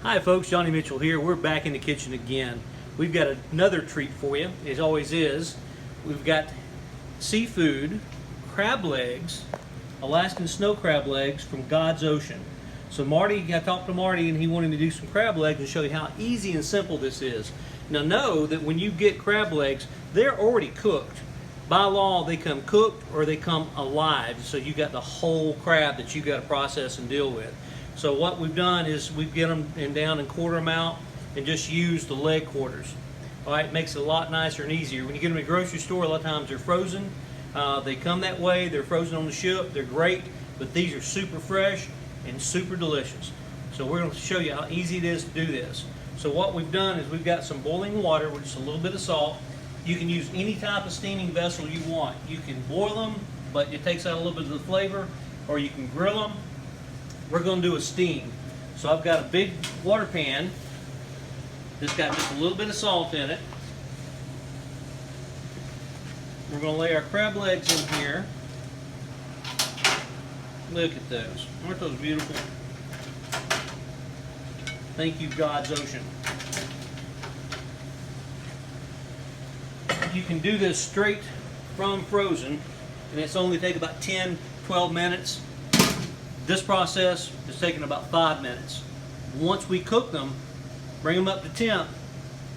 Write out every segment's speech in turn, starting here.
Hi folks, Johnny Mitchell here. We're back in the kitchen again. We've got another treat for you, as always is. We've got seafood, crab legs, Alaskan snow crab legs from God's Ocean. So I talked to Marty and he wanted to do some crab legs and show you how easy and simple this is. Now know that when you get crab legs, they're already cooked. By law, they come cooked or they come alive. So you got the whole crab that you got to process and deal with. So what we've done is we get them down and quarter them out and just use the leg quarters. All right, it makes it a lot nicer and easier. When you get them at the grocery store, a lot of times they're frozen. They come that way, they're frozen on the ship, they're great, but these are super fresh and super delicious. So we're going to show you how easy it is to do this. So what we've done is we've got some boiling water with just a little bit of salt. You can use any type of steaming vessel you want. You can boil them, but it takes out a little bit of the flavor, or you can grill them. We're going to do a steam. So I've got a big water pan that's got just a little bit of salt in it. We're going to lay our crab legs in here. Look at those. Aren't those beautiful? Thank you, God's Ocean. You can do this straight from frozen, and it's only take about 10-12 minutes. This process is taking about 5 minutes. Once we cook them, bring them up to temp,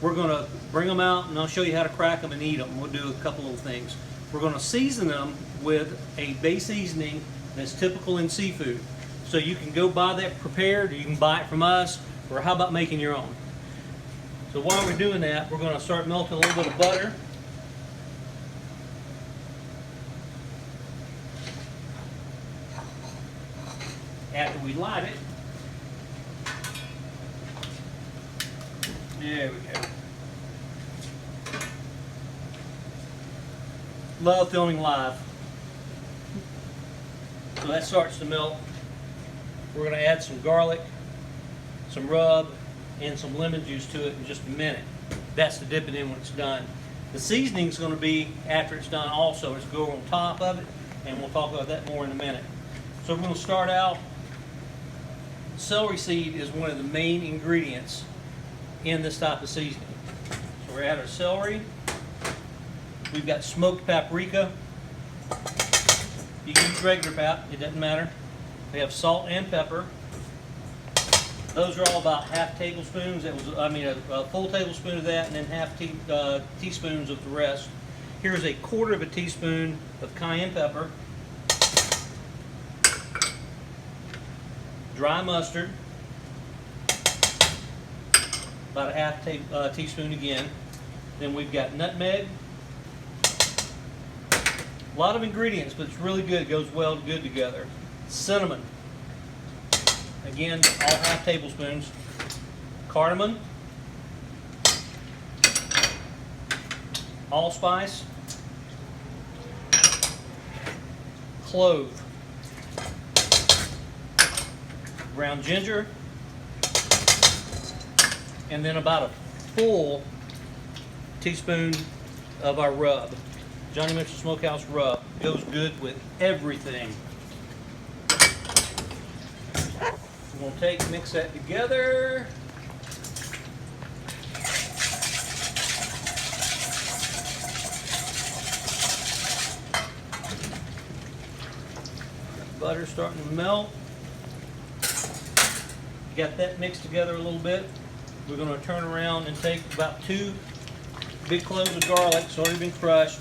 we're going to bring them out and I'll show you how to crack them and eat them. We'll do a couple of things. We're going to season them with a base seasoning that's typical in seafood. So you can go buy that prepared, or you can buy it from us, or how about making your own? So while we're doing that, we're going to start melting a little bit of butter. After we light it, there we go. Love filming live. So that starts to melt. We're going to add some garlic, some rub, and some lemon juice to it in just a minute. That's to dip it in when it's done. The seasoning is going to be after it's done also. It's going to go on top of it, and we'll talk about that more in a minute. So we're going to start out. Celery seed is one of the main ingredients in this type of seasoning. So we're adding our celery. We've got smoked paprika. You can use regular pap, it doesn't matter. We have salt and pepper. Those are all about half tablespoons. A full tablespoon of that, and then half teaspoons of the rest. Here's a quarter of a teaspoon of cayenne pepper. Dry mustard, about a half teaspoon again. Then we've got nutmeg. A lot of ingredients, but it's really good. It goes good together. Cinnamon, again, all half tablespoons. Cardamom, allspice, clove, ground ginger, and then about a full teaspoon of our rub. Johnny Mitchell Smokehouse rub goes good with everything. We're going to mix that together. Butter starting to melt. Got that mixed together a little bit. We're going to turn around and take about 2 big cloves of garlic. It's already been crushed.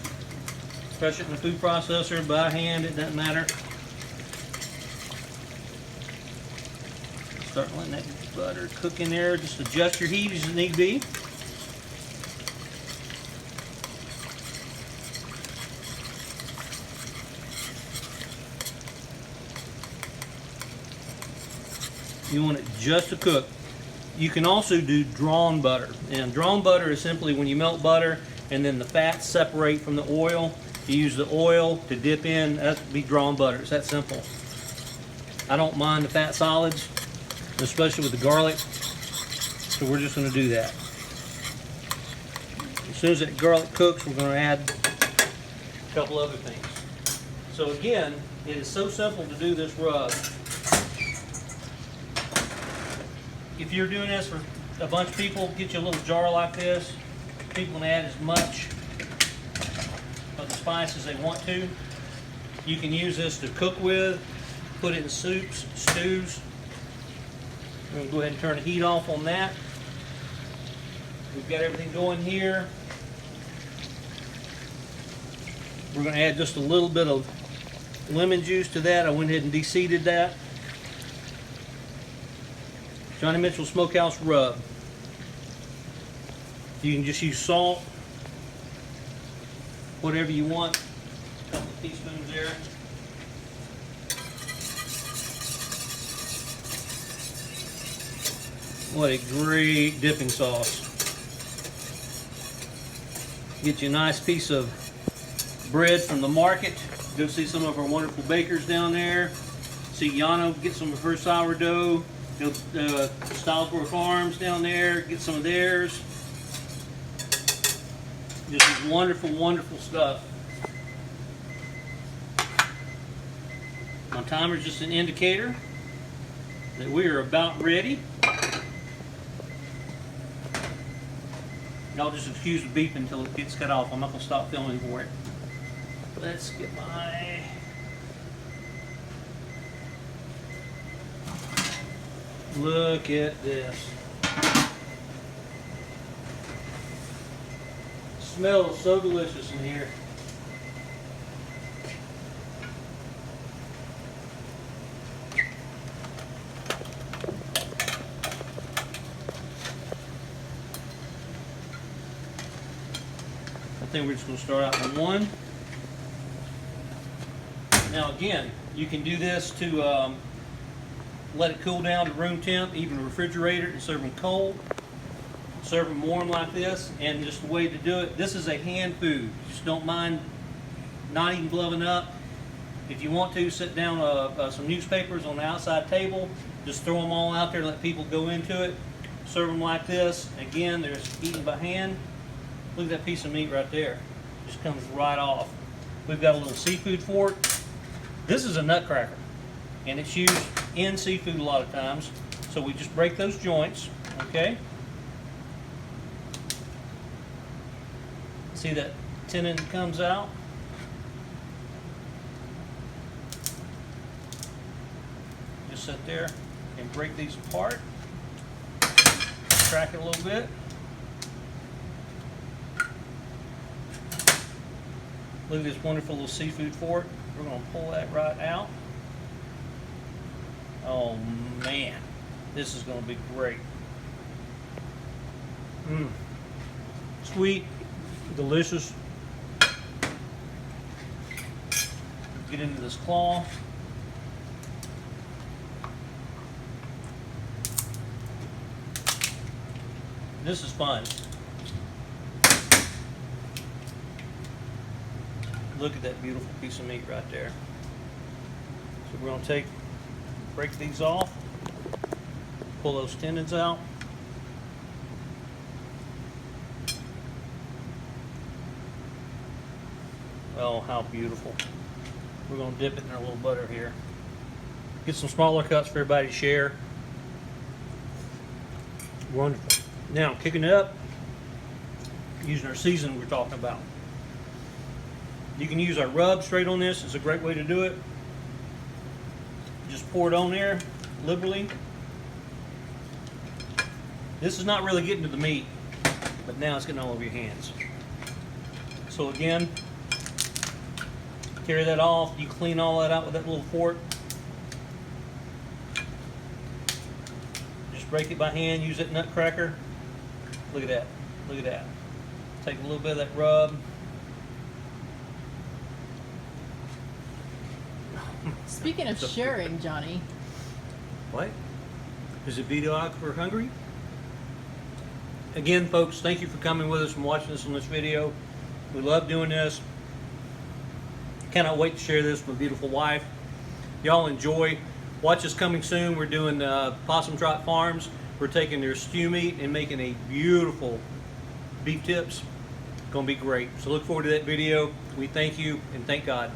Crush it in the food processor by hand, it doesn't matter. Start letting that butter cook in there. Just adjust your heat as you need be. You want it just to cook. You can also do drawn butter. And drawn butter is simply when you melt butter and then the fats separate from the oil. You use the oil to dip in. That would be drawn butter. It's that simple. I don't mind the fat solids, especially with the garlic. So we're just going to do that. As soon as that garlic cooks, we're going to add a couple other things. So again, it is so simple to do this rub. if you're doing this for a bunch of people, get you a little jar like this. People can add as much of the spice as they want to. You can use this to cook with, put it in soups, stews. I'm going to go ahead and turn the heat off on that. We've got everything going here. We're going to add just a little bit of lemon juice to that. I went ahead and de-seeded that. Johnny Mitchell Smokehouse Rub. You can just use salt, whatever you want. A couple of teaspoons there. What a great dipping sauce. Get you a nice piece of bread from the market. Go see some of our wonderful bakers down there. See Yano get some of her sourdough. Go Stylesboro Farms down there, get some of theirs. Just wonderful, wonderful stuff. My timer is just an indicator that we are about ready. Y'all just excuse the beep until it gets cut off. I'm not going to stop filming for it. Let's get my... Look at this. Smells so delicious in here. I think we're just going to start out with one. Now again, you can do this to let it cool down to room temp, even refrigerate it and serve them cold. Serve them warm like this, and just the way to do it, this is a hand food. Just don't mind not even gloving up. If you want to, sit down some newspapers on the outside table, just throw them all out there, let people go into it. Serve them like this. Again, there's eating by hand. Look at that piece of meat right there. Just comes right off. We've got a little seafood fork. This is a nutcracker, and it's used in seafood a lot of times. So we just break those joints, okay? See that tenon comes out? Just sit there and break these apart. Crack it a little bit. Look at this wonderful little seafood fork. We're going to pull that right out. Oh man, this is going to be great. Sweet, delicious. Get into this claw. This is fun. Look at that beautiful piece of meat right there. So we're going to break these off, pull those tendons out. Oh, how beautiful. We're going to dip it in a little butter here. Get some smaller cuts for everybody to share. Wonderful. Now, kicking it up, using our seasoning we're talking about. You can use our rub straight on this. It's a great way to do it. Just pour it on there liberally. This is not really getting to the meat, but now it's getting all over your hands. So again, carry that off. You clean all that out with that little fork. Just break it by hand. Use that nutcracker. Look at that. Look at that. Take a little bit of that rub. Speaking of sharing, Johnny. What? Is it videographer hungry? Again, folks, thank you for coming with us and watching us on this video. We love doing this. Cannot wait to share this with my beautiful wife. Y'all enjoy. Watch us coming soon. We're doing Possum Trot Farms. We're taking their stew meat and making a beautiful beef tips. It's going to be great. So look forward to that video. We thank you and thank God.